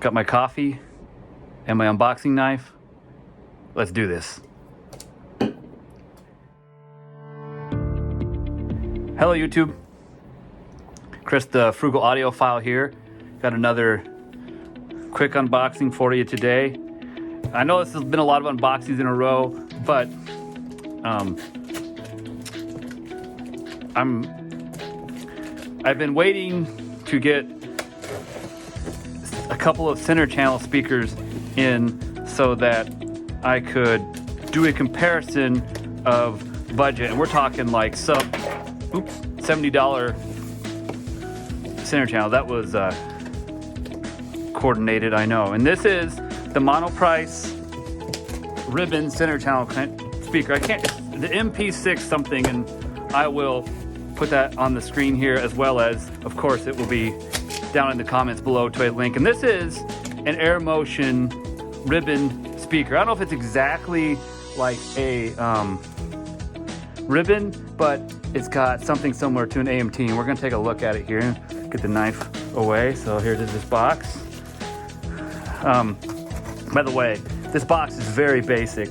Got my coffee and my unboxing knife. Let's do this. Hello YouTube. Chris the Frugal Audiophile here. Got another quick unboxing for you today. I know this has been a lot of unboxings in a row, but I've been waiting to get a couple of center channel speakers in so that I could do a comparison of budget, and we're talking like $70 center channel. That was coordinated, I know. And this is the Monoprice ribbon center channel speaker. The MP-C something, and I will put that on the screen here, as well as, of course, it will be down in the comments below to a link. And this is an Air Motion ribbon speaker. I don't know if it's exactly like a ribbon, but it's got something similar to an AMT, and we're gonna take a look at it here. Get the knife away. So here's this box. By the way, this box is very basic.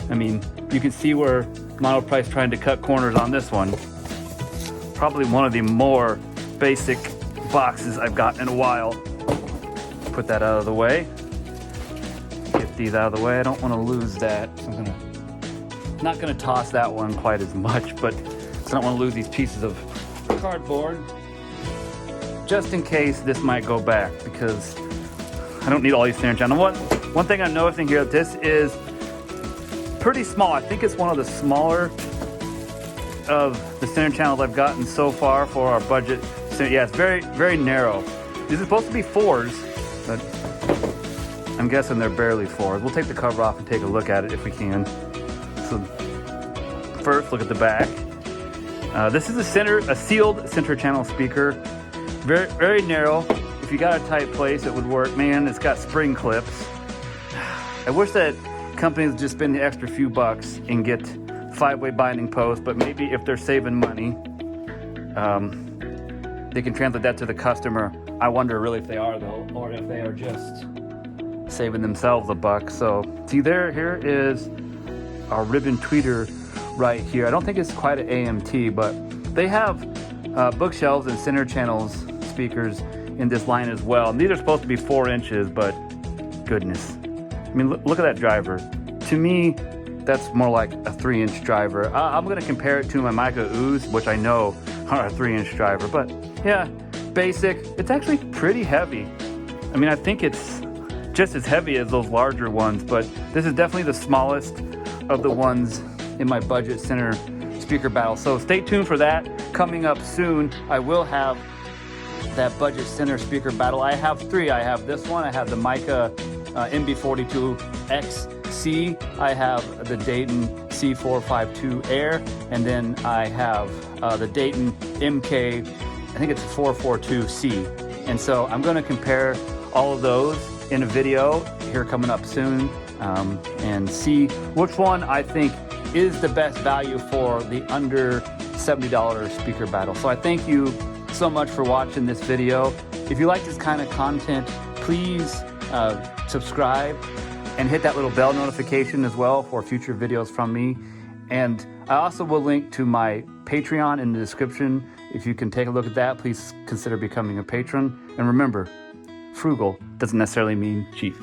I mean, you can see where Monoprice trying to cut corners on this one. Probably one of the more basic boxes I've got in a while. Put that out of the way. Get these out of the way. I don't want to lose that. I'm not gonna toss that one quite as much, but I don't want to lose these pieces of cardboard. Just in case this might go back, because I don't need all these center channels. One thing I'm noticing here, this is pretty small. I think it's one of the smaller of the center channels I've gotten so far for our budget. So yeah, it's very, very narrow. These are supposed to be 4s, but I'm guessing they're barely 4s. We'll take the cover off and take a look at it if we can. So first, look at the back. This is a sealed center channel speaker. Very, very narrow. If you got a tight place, it would work. Man, it's got spring clips. I wish that companies would just spend the extra few bucks and get 5-way binding posts, but maybe if they're saving money, they can translate that to the customer. I wonder really if they are though, or if they are just saving themselves a buck. So see here is our ribbon tweeter right here. I don't think it's quite an AMT, but they have bookshelves and center channels speakers in this line as well. And these are supposed to be 4 inches, but goodness. I mean, look at that driver. To me, that's more like a 3-inch driver. I'm gonna compare it to my Mica Ooze, which I know are a 3-inch driver, but yeah, basic. It's actually pretty heavy. I mean, I think it's just as heavy as those larger ones, but this is definitely the smallest of the ones in my budget center speaker battle. So stay tuned for that. Coming up soon, I will have that budget center speaker battle. I have 3. I have this one, I have the Mica MB42XC, I have the Dayton C452 Air, and then I have the Dayton MK, I think it's 442C. And so I'm gonna compare all of those in a video here coming up soon, and see which one I think is the best value for the under $70 speaker battle. So I thank you so much for watching this video. If you like this kind of content, please subscribe and hit that little bell notification as well for future videos from me. And I also will link to my Patreon in the description. If you can take a look at that, please consider becoming a patron. And remember, frugal doesn't necessarily mean cheap.